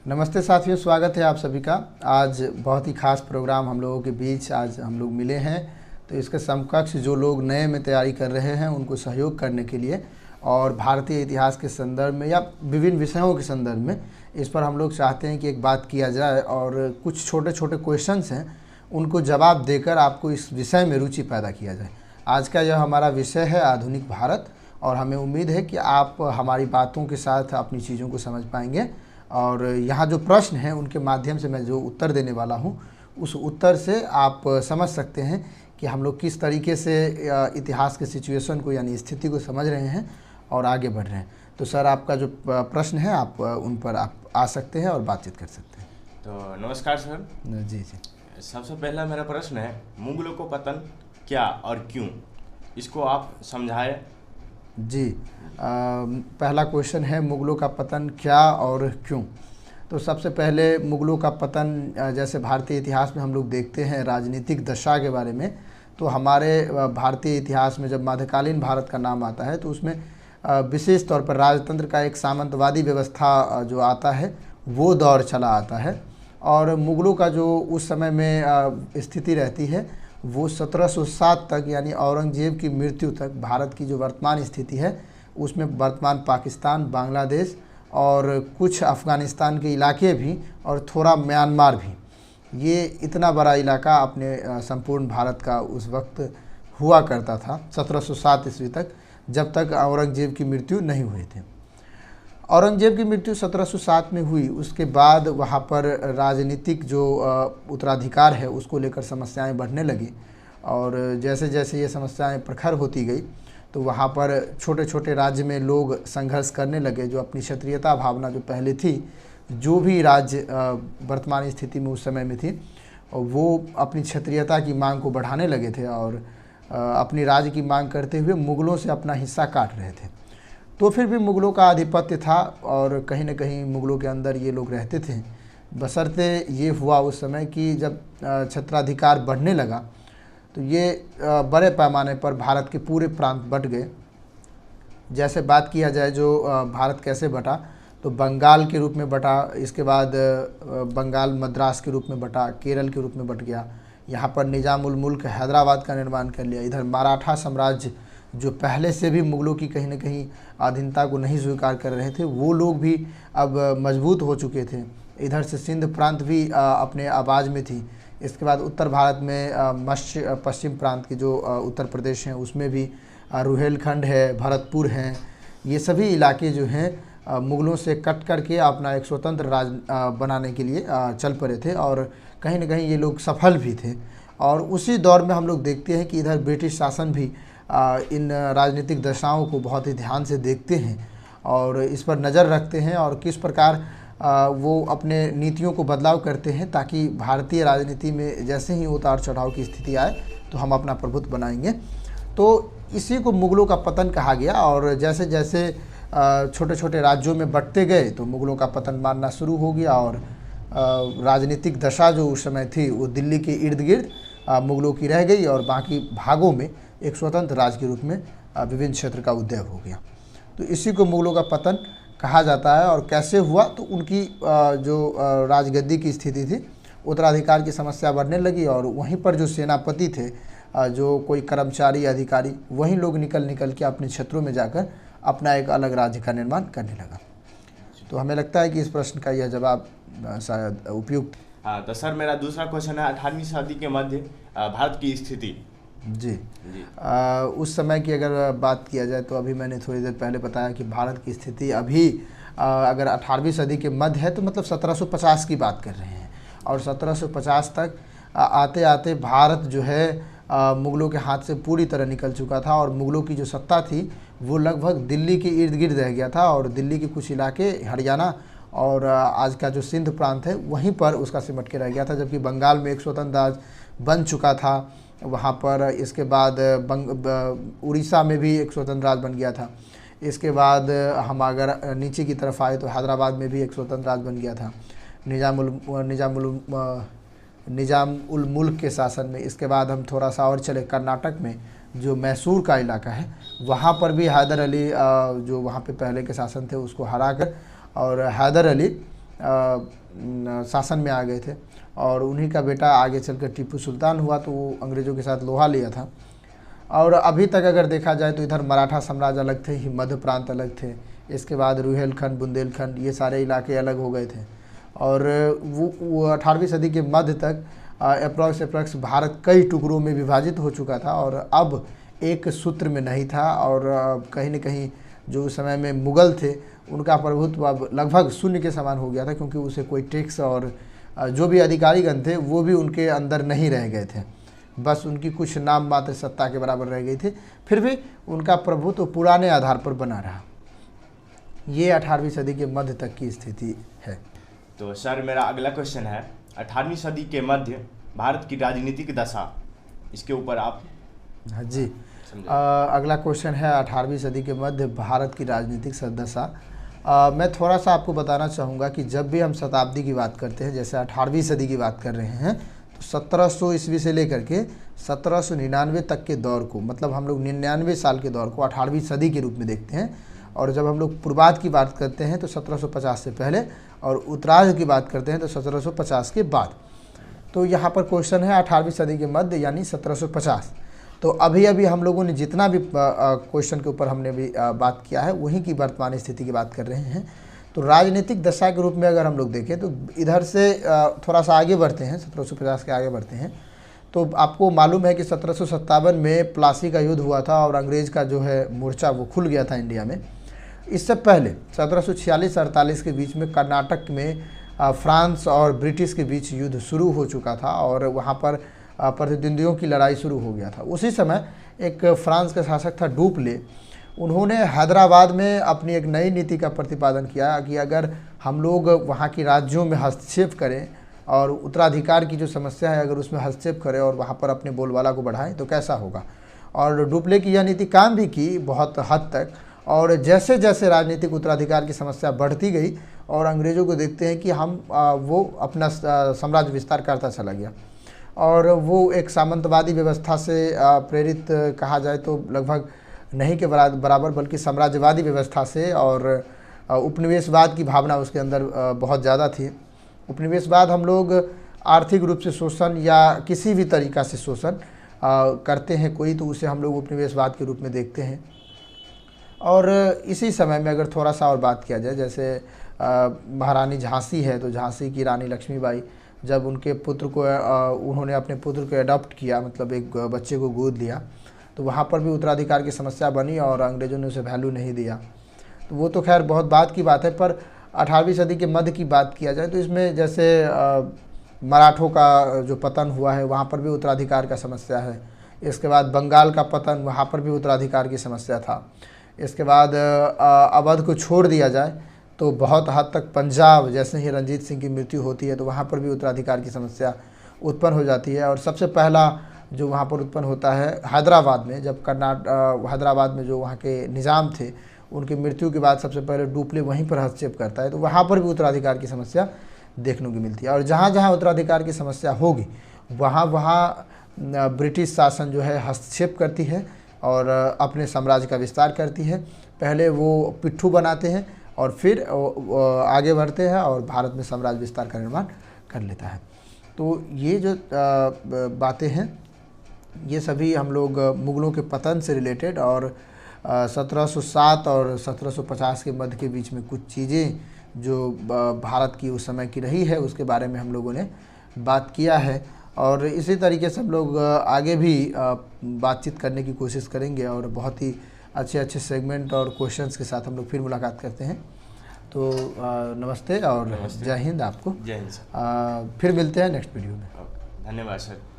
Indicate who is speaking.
Speaker 1: नमस्ते साथियों, स्वागत है आप सभी का। आज बहुत ही खास प्रोग्राम हम लोगों के बीच आज हम लोग मिले हैं। तो इसके समकक्ष जो लोग नए में तैयारी कर रहे हैं उनको सहयोग करने के लिए और भारतीय इतिहास के संदर्भ में या विभिन्न विषयों के संदर्भ में इस पर हम लोग चाहते हैं कि एक बात किया जाए और कुछ छोटे छोटे क्वेश्चंस हैं उनको जवाब देकर आपको इस विषय में रुचि पैदा किया जाए। आज का यह हमारा विषय है आधुनिक भारत और हमें उम्मीद है कि आप हमारी बातों के साथ अपनी चीज़ों को समझ पाएंगे। और यहाँ जो प्रश्न हैं उनके माध्यम से मैं जो उत्तर देने वाला हूँ उस उत्तर से आप समझ सकते हैं कि हम लोग किस तरीके से इतिहास के सिचुएशन को यानी स्थिति को समझ रहे हैं और आगे बढ़ रहे हैं। तो सर, आपका जो प्रश्न है आप उन पर आप आ सकते हैं और बातचीत कर सकते हैं।
Speaker 2: तो नमस्कार सर।
Speaker 1: जी जी।
Speaker 2: सबसे पहला मेरा प्रश्न है, मुगलों को पतन क्या और क्यों, इसको आप समझाएं।
Speaker 1: जी, पहला क्वेश्चन है मुग़लों का पतन क्या और क्यों। तो सबसे पहले मुग़लों का पतन जैसे भारतीय इतिहास में हम लोग देखते हैं राजनीतिक दशा के बारे में, तो हमारे भारतीय इतिहास में जब मध्यकालीन भारत का नाम आता है तो उसमें विशेष तौर पर राजतंत्र का एक सामंतवादी व्यवस्था जो आता है वो दौर चला आता है। और मुग़लों का जो उस समय में स्थिति रहती है वो 1707 तक यानी औरंगजेब की मृत्यु तक भारत की जो वर्तमान स्थिति है उसमें वर्तमान पाकिस्तान, बांग्लादेश और कुछ अफ़गानिस्तान के इलाके भी और थोड़ा म्यांमार भी, ये इतना बड़ा इलाका अपने संपूर्ण भारत का उस वक्त हुआ करता था 1707 ईस्वी तक, जब तक औरंगजेब की मृत्यु नहीं हुई थी। औरंगजेब की मृत्यु 1707 में हुई, उसके बाद वहाँ पर राजनीतिक जो उत्तराधिकार है उसको लेकर समस्याएं बढ़ने लगी और जैसे जैसे ये समस्याएं प्रखर होती गई तो वहाँ पर छोटे छोटे राज्य में लोग संघर्ष करने लगे। जो अपनी क्षत्रियता भावना जो पहले थी, जो भी राज्य वर्तमान स्थिति में उस समय में थी, वो अपनी क्षत्रियता की मांग को बढ़ाने लगे थे और अपनी राज्य की मांग करते हुए मुग़लों से अपना हिस्सा काट रहे थे। तो फिर भी मुग़लों का आधिपत्य था और कहीं न कहीं मुग़लों के अंदर ये लोग रहते थे। बशर्ते ये हुआ उस समय कि जब क्षेत्राधिकार बढ़ने लगा तो ये बड़े पैमाने पर भारत के पूरे प्रांत बट गए। जैसे बात किया जाए जो भारत कैसे बटा, तो बंगाल के रूप में बटा, इसके बाद बंगाल मद्रास के रूप में बटा, केरल के रूप में बट गया। यहाँ पर निज़ाम उल मुल्क हैदराबाद का निर्माण कर लिया। इधर मराठा साम्राज्य जो पहले से भी मुग़लों की कहीं न कहीं अधीनता को नहीं स्वीकार कर रहे थे, वो लोग भी अब मजबूत हो चुके थे। इधर से सिंध प्रांत भी अपने आवाज़ में थी। इसके बाद उत्तर भारत में मध्य पश्चिम प्रांत के जो उत्तर प्रदेश हैं उसमें भी रुहेलखंड है, भरतपुर हैं, ये सभी इलाके जो हैं मुग़लों से कट करके अपना एक स्वतंत्र राज बनाने के लिए चल पड़े थे और कहीं न कहीं ये लोग सफल भी थे। और उसी दौर में हम लोग देखते हैं कि इधर ब्रिटिश शासन भी इन राजनीतिक दशाओं को बहुत ही ध्यान से देखते हैं और इस पर नज़र रखते हैं और किस प्रकार वो अपने नीतियों को बदलाव करते हैं ताकि भारतीय राजनीति में जैसे ही उतार चढ़ाव की स्थिति आए तो हम अपना प्रभुत्व बनाएंगे। तो इसी को मुग़लों का पतन कहा गया और जैसे जैसे छोटे छोटे राज्यों में बंटते गए तो मुग़लों का पतन मानना शुरू हो गया और राजनीतिक दशा जो उस समय थी वो दिल्ली के इर्द गिर्द मुग़लों की रह गई और बाकी भागों में एक स्वतंत्र राज्य के रूप में विभिन्न क्षेत्र का उदय हो गया। तो इसी को मुग़लों का पतन कहा जाता है। और कैसे हुआ, तो उनकी जो राजगद्दी की स्थिति थी, उत्तराधिकार की समस्या बढ़ने लगी और वहीं पर जो सेनापति थे, जो कोई कर्मचारी अधिकारी, वहीं लोग निकल के अपने क्षेत्रों में जाकर अपना एक अलग राज्य का निर्माण करने लगा। तो हमें लगता है कि इस प्रश्न का यह जवाब शायद उपयुक्त।
Speaker 2: हाँ, तो सर मेरा दूसरा क्वेश्चन है 18वीं सदी के मध्य भारत की स्थिति।
Speaker 1: जी, उस समय की अगर बात किया जाए तो अभी मैंने थोड़ी देर पहले बताया कि भारत की स्थिति अभी अगर 18वीं सदी के मध्य है तो मतलब 1750 की बात कर रहे हैं और 1750 तक आते आते भारत जो है मुग़लों के हाथ से पूरी तरह निकल चुका था और मुग़लों की जो सत्ता थी वो लगभग दिल्ली के इर्द गिर्द रह गया था और दिल्ली के कुछ इलाके हरियाणा और आज का जो सिंध प्रांत है वहीं पर उसका सिमट के रह गया था। जबकि बंगाल में एक स्वतंत्र राज्य बन चुका था वहाँ पर। इसके बाद उड़ीसा में भी एक स्वतंत्र राज्य बन गया था। इसके बाद हम अगर नीचे की तरफ आए तो हैदराबाद में भी एक स्वतंत्र राज्य बन गया था निज़ाम उल मुल्क के शासन में। इसके बाद हम थोड़ा सा और चले कर्नाटक में जो मैसूर का इलाका है वहाँ पर भी हैदर अली जो वहाँ पे पहले के शासन थे उसको हराकर और हैदर अली शासन में आ गए थे और उन्हीं का बेटा आगे चलकर टीपू सुल्तान हुआ, तो वो अंग्रेज़ों के साथ लोहा लिया था। और अभी तक अगर देखा जाए तो इधर मराठा साम्राज्य अलग थे, मध्य प्रांत अलग थे, इसके बाद रुहेलखंड, बुंदेलखंड, ये सारे इलाके अलग हो गए थे। और वो 18वीं सदी के मध्य तक अप्रॉक्स भारत कई टुकड़ों में विभाजित हो चुका था और अब एक सूत्र में नहीं था। और कहीं न कहीं जो उस समय में मुग़ल थे उनका प्रभुत्व अब लगभग शून्य के समान हो गया था, क्योंकि उसे कोई टैक्स और जो भी अधिकारीगण थे वो भी उनके अंदर नहीं रह गए थे, बस उनकी कुछ नाम मात्र सत्ता के बराबर रह गई थी। फिर भी उनका प्रभुत्व पुराने आधार पर बना रहा। ये 18वीं सदी के मध्य तक की स्थिति है।
Speaker 2: तो सर मेरा अगला क्वेश्चन है, 18वीं सदी के मध्य भारत की राजनीतिक दशा, इसके ऊपर आप
Speaker 1: हाँ जी। अगला क्वेश्चन है 18वीं सदी के मध्य भारत की राजनीतिक दशा। मैं थोड़ा सा आपको बताना चाहूँगा कि जब भी हम शताब्दी की बात करते हैं, जैसे 18वीं सदी की बात कर रहे हैं, तो 1700 ईस्वी से लेकर के 1799 तक के दौर को, मतलब हम लोग 99 साल के दौर को 18वीं सदी के रूप में देखते हैं। और जब हम लोग पूर्वार्ध की बात करते हैं तो 1750 से पहले, और उत्तरार्ध की बात करते हैं तो 1750 के बाद। तो यहाँ पर क्वेश्चन है 18वीं सदी के मध्य यानी 1750। तो अभी हम लोगों ने जितना भी क्वेश्चन के ऊपर हमने भी बात किया है वहीं की वर्तमान स्थिति की बात कर रहे हैं। तो राजनीतिक दशा के रूप में अगर हम लोग देखें तो इधर से थोड़ा सा आगे बढ़ते हैं, 1750 के आगे बढ़ते हैं, तो आपको मालूम है कि 1757 में प्लासी का युद्ध हुआ था और अंग्रेज़ का जो है मोर्चा वो खुल गया था इंडिया में। इससे पहले 1746-48 के बीच में कर्नाटक में फ्रांस और ब्रिटिश के बीच युद्ध शुरू हो चुका था और वहाँ पर प्रतिद्वंदियों की लड़ाई शुरू हो गया था। उसी समय एक फ्रांस का शासक था डुप्ले, उन्होंने हैदराबाद में अपनी एक नई नीति का प्रतिपादन किया कि अगर हम लोग वहाँ की राज्यों में हस्तक्षेप करें और उत्तराधिकार की जो समस्या है अगर उसमें हस्तक्षेप करें और वहाँ पर अपने बोलबाला को बढ़ाएं तो कैसा होगा। और डुप्ले की यह नीति काम भी की बहुत हद तक। और जैसे जैसे राजनीतिक उत्तराधिकार की समस्या बढ़ती गई और अंग्रेज़ों को देखते हैं कि वो अपना साम्राज्य विस्तार करता चला गया और वो एक सामंतवादी व्यवस्था से प्रेरित कहा जाए तो लगभग नहीं के बराबर, बल्कि साम्राज्यवादी व्यवस्था से और उपनिवेशवाद की भावना उसके अंदर बहुत ज़्यादा थी। उपनिवेशवाद हम लोग आर्थिक रूप से शोषण या किसी भी तरीक़ा से शोषण करते हैं कोई, तो उसे हम लोग उपनिवेशवाद के रूप में देखते हैं। और इसी समय में अगर थोड़ा सा और बात किया जाए, जैसे महारानी झांसी है, तो झांसी की रानी लक्ष्मीबाई जब उनके पुत्र को उन्होंने अपने पुत्र को अडॉप्ट किया, मतलब एक बच्चे को गोद लिया, तो वहाँ पर भी उत्तराधिकार की समस्या बनी और अंग्रेज़ों ने उसे वैल्यू नहीं दिया। तो वो तो खैर बहुत बात की बात है, पर 18वीं सदी के मध्य की बात किया जाए तो इसमें जैसे मराठों का जो पतन हुआ है वहाँ पर भी उत्तराधिकार का समस्या है। इसके बाद बंगाल का पतन, वहाँ पर भी उत्तराधिकार की समस्या था। इसके बाद अवध को छोड़ दिया जाए तो बहुत हद तक पंजाब, जैसे ही रंजीत सिंह की मृत्यु होती है तो वहाँ पर भी उत्तराधिकार की समस्या उत्पन्न हो जाती है। और सबसे पहला जो वहाँ पर उत्पन्न होता है हैदराबाद में, जब हैदराबाद में जो वहाँ के निज़ाम थे उनकी मृत्यु के बाद सबसे पहले डुप्ले वहीं पर हस्तक्षेप करता है, तो वहाँ पर भी उत्तराधिकार की समस्या देखने को मिलती है। और जहाँ जहाँ उत्तराधिकार की समस्या होगी वहाँ ब्रिटिश शासन जो है हस्तक्षेप करती है और अपने साम्राज्य का विस्तार करती है। पहले वो पिट्ठू बनाते हैं और फिर आगे बढ़ते हैं और भारत में साम्राज्य विस्तार का निर्माण कर लेता है। तो ये जो बातें हैं ये सभी हम लोग मुग़लों के पतन से रिलेटेड और 1707 और 1750 के मध्य के बीच में कुछ चीज़ें जो भारत की उस समय की रही है उसके बारे में हम लोगों ने बात किया है। और इसी तरीके से हम लोग आगे भी बातचीत करने की कोशिश करेंगे और बहुत ही अच्छे सेगमेंट और क्वेश्चंस के साथ हम लोग फिर मुलाकात करते हैं। तो नमस्ते और जय हिंद आपको।
Speaker 2: जय हिंद सर।
Speaker 1: फिर मिलते हैं नेक्स्ट वीडियो में।
Speaker 2: धन्यवाद सर।